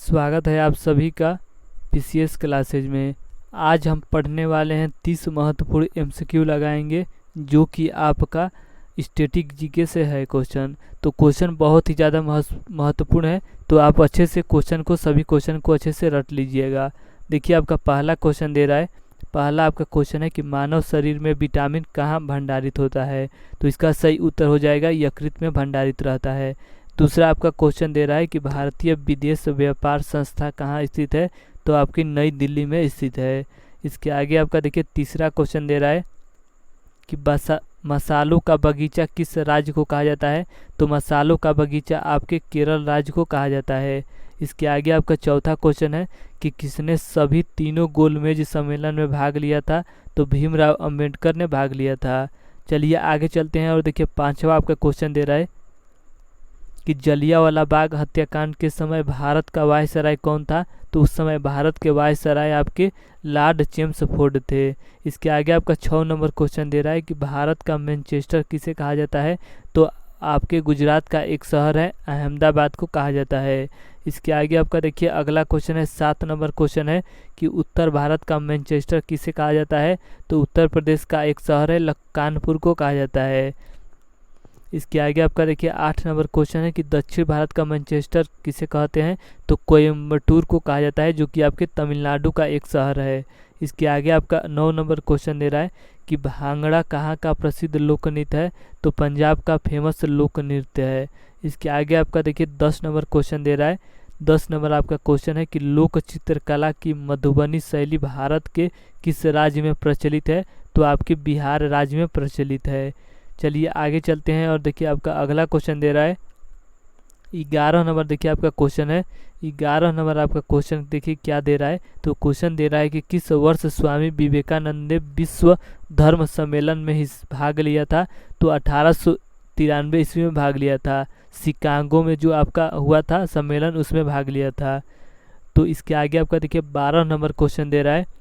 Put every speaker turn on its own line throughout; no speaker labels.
स्वागत है आप सभी का पीसीएस क्लासेज में। आज हम पढ़ने वाले हैं 30 महत्वपूर्ण एमसीक्यू लगाएंगे जो कि आपका स्टैटिक जीके से है क्वेश्चन। तो क्वेश्चन बहुत ही ज़्यादा महत्वपूर्ण है, तो आप अच्छे से सभी क्वेश्चन को अच्छे से रट लीजिएगा। देखिए आपका पहला क्वेश्चन दे रहा है। पहला आपका क्वेश्चन है कि मानव शरीर में विटामिन कहाँ भंडारित होता है। तो इसका सही उत्तर हो जाएगा यकृत में भंडारित रहता है। दूसरा आपका क्वेश्चन दे रहा है कि भारतीय विदेश व्यापार संस्था कहाँ स्थित है। तो आपकी नई दिल्ली में स्थित है। इसके आगे आपका देखिए तीसरा क्वेश्चन दे रहा है कि मसालों का बगीचा किस राज्य को कहा जाता है। तो मसालों का बगीचा आपके केरल राज्य को कहा जाता है। इसके आगे आपका चौथा क्वेश्चन है कि किसने सभी तीनों गोलमेज सम्मेलन में भाग लिया था। तो भीमराव अंबेडकर ने भाग लिया था। चलिए आगे चलते हैं और देखिए पांचवा आपका क्वेश्चन दे रहा है कि जलियांवाला बाग हत्याकांड के समय भारत का वायसराय कौन था। तो उस समय भारत के वायसराय आपके लॉर्ड चेम्सफोर्ड थे। इसके आगे आपका 6 नंबर क्वेश्चन दे रहा है कि भारत का मैनचेस्टर किसे कहा जाता है। तो आपके गुजरात का एक शहर है अहमदाबाद को कहा जाता है। इसके आगे आपका देखिए अगला क्वेश्चन है 7 नंबर क्वेश्चन है कि उत्तर भारत का मैनचेस्टर किसे कहा जाता है। तो उत्तर प्रदेश का एक शहर है कानपुर को कहा जाता है। इसके आगे आपका देखिए 8 नंबर क्वेश्चन है कि दक्षिण भारत का मैनचेस्टर किसे कहते हैं। तो कोयम्बटूर को कहा जाता है जो कि आपके तमिलनाडु का एक शहर है। इसके आगे आपका 9 नंबर क्वेश्चन दे रहा है कि भांगड़ा कहाँ का प्रसिद्ध लोक नृत्य है। तो पंजाब का फेमस लोक नृत्य है। इसके आगे आपका देखिए 10 नंबर क्वेश्चन दे रहा है। 10 नंबर आपका क्वेश्चन है कि लोक चित्रकला की मधुबनी शैली भारत के किस राज्य में प्रचलित है। तो आपके बिहार राज्य में प्रचलित है। चलिए आगे चलते हैं और देखिए आपका अगला क्वेश्चन दे रहा है 11 नंबर। देखिए आपका क्वेश्चन है 11 नंबर आपका क्वेश्चन देखिए क्या दे रहा है। तो क्वेश्चन दे रहा है कि किस वर्ष स्वामी विवेकानंद ने विश्व धर्म सम्मेलन में भाग लिया था। तो 1893 ईस्वी में भाग लिया था। शिकागो में जो आपका हुआ था सम्मेलन उसमें भाग लिया था। तो इसके आगे आपका देखिए 12 नंबर क्वेश्चन दे रहा है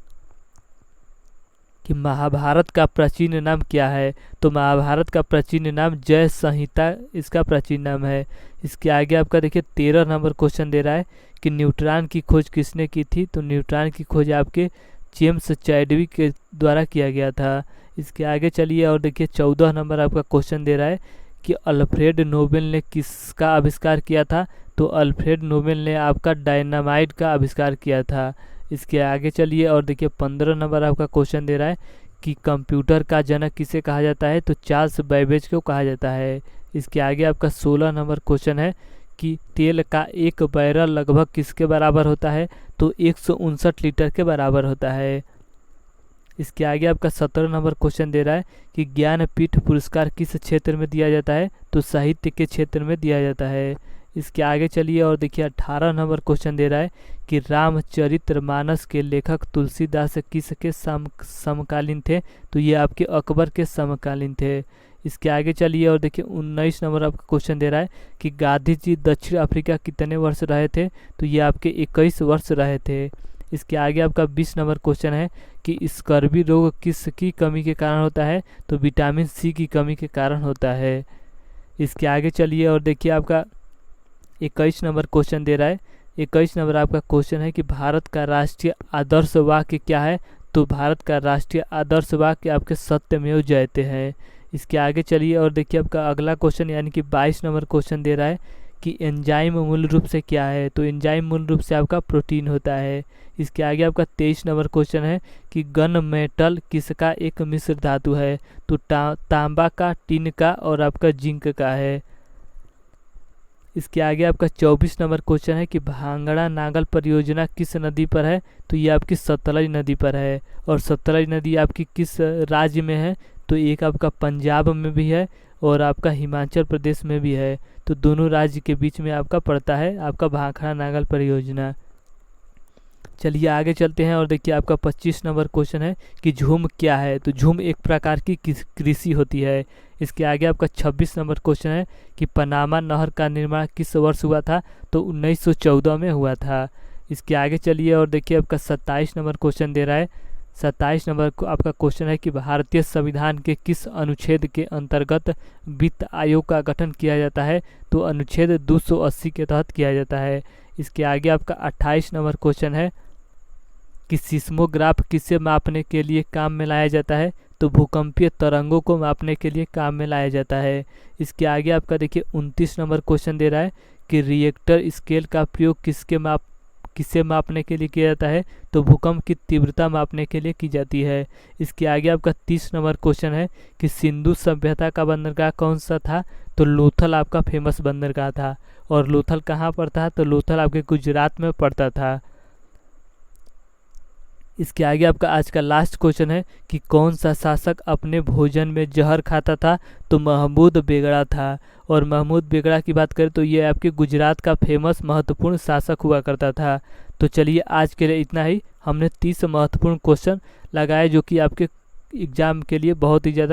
कि महाभारत का प्राचीन नाम क्या है। तो महाभारत का प्राचीन नाम जय संहिता इसका प्राचीन नाम है। इसके आगे आपका देखिए 13 नंबर क्वेश्चन दे रहा है कि न्यूट्रॉन की खोज किसने की थी। तो न्यूट्रॉन की खोज आपके जेम्स चैडविक के द्वारा किया गया था। इसके आगे चलिए और देखिए 14 नंबर आपका क्वेश्चन दे रहा है कि अल्फ्रेड नोबेल ने किसका आविष्कार किया था। तो अल्फ्रेड नोबेल ने आपका डायनामाइट का आविष्कार किया था। इसके आगे चलिए और देखिए 15 नंबर आपका क्वेश्चन दे रहा है कि कंप्यूटर का जनक किसे कहा जाता है। तो चार्ल्स बैबेज को कहा जाता है। इसके आगे आपका 16 नंबर क्वेश्चन है कि तेल का एक बैरल लगभग किसके बराबर होता है। तो 159 लीटर के बराबर होता है। इसके आगे आपका 17 नंबर क्वेश्चन दे रहा है कि ज्ञानपीठ पुरस्कार किस क्षेत्र में दिया जाता है। तो साहित्य के क्षेत्र में दिया जाता है। इसके आगे चलिए और देखिए 18 नंबर क्वेश्चन दे रहा है कि रामचरितमानस के लेखक तुलसीदास किसके समकालीन थे। तो ये आपके अकबर के समकालीन थे। इसके आगे चलिए और देखिए 19 नंबर आपका क्वेश्चन दे रहा है कि गांधी जी दक्षिण अफ्रीका कितने वर्ष रहे थे। तो ये आपके 21 वर्ष रहे थे। इसके आगे आपका 20 नंबर क्वेश्चन है कि स्कर्वी रोग किसकी कमी के कारण होता है। तो विटामिन सी की कमी के कारण होता है। इसके आगे चलिए और देखिए आपका 21 नंबर क्वेश्चन दे रहा है। 21 नंबर आपका क्वेश्चन है कि भारत का राष्ट्रीय आदर्श वाक्य क्या है। तो भारत का राष्ट्रीय आदर्श वाक्य आपके सत्यमेव जयते हैं। इसके आगे चलिए और देखिए आपका अगला क्वेश्चन यानी कि 22 नंबर क्वेश्चन दे रहा है कि एंजाइम मूल रूप से क्या है। तो एंजाइम मूल रूप से आपका प्रोटीन होता है। इसके आगे आपका 23 नंबर क्वेश्चन है कि गन मेटल किसका एक मिश्र धातु है। तो तांबा का, टिन का और आपका जिंक का है। इसके आगे आपका 24 नंबर क्वेश्चन है कि भांगड़ा नागल परियोजना किस नदी पर है। तो ये आपकी सतलज नदी पर है। और सतलज नदी आपकी किस राज्य में है। तो एक आपका पंजाब में भी है और आपका हिमाचल प्रदेश में भी है। तो दोनों राज्य के बीच में आपका पड़ता है आपका भांगड़ा नागल परियोजना। चलिए आगे चलते हैं और देखिए आपका 25 नंबर क्वेश्चन है कि झूम क्या है। तो झूम एक प्रकार की कृषि होती है। इसके आगे आपका 26 नंबर क्वेश्चन है कि पनामा नहर का निर्माण किस वर्ष हुआ था। तो 1914 में हुआ था। इसके आगे चलिए और देखिए आपका 27 नंबर क्वेश्चन दे रहा है। 27 नंबर को आपका क्वेश्चन है कि भारतीय संविधान के किस अनुच्छेद के अंतर्गत वित्त आयोग का गठन किया जाता है। तो अनुच्छेद 280 के तहत किया जाता है। इसके आगे आपका 28 नंबर क्वेश्चन है कि सिस्मोग्राफ किसे मापने के लिए काम में लाया जाता है, तो भूकंपीय तरंगों को मापने के लिए काम में लाया जाता है। इसके आगे आपका देखिए 29 नंबर क्वेश्चन दे रहा है कि रिएक्टर स्केल का प्रयोग किसे मापने के लिए किया जाता है, तो भूकंप की तीव्रता मापने के लिए की जाती है। इसके आगे आपका 30 नंबर क्वेश्चन है कि सिंधु सभ्यता का बंदरगाह कौन सा था, तो लोथल आपका फेमस बंदरगाह था। और लोथल कहाँ पर था, तो लोथल आपके गुजरात में पड़ता था। इसके आगे आपका आज का लास्ट क्वेश्चन है कि कौन सा शासक अपने भोजन में जहर खाता था, तो महमूद बेगड़ा था। और महमूद बेगड़ा की बात करें तो ये आपके गुजरात का फेमस महत्वपूर्ण शासक हुआ करता था। तो चलिए आज के लिए इतना ही। हमने 30 महत्वपूर्ण क्वेश्चन लगाए जो कि आपके एग्जाम के लिए बहुत ही ज़्यादा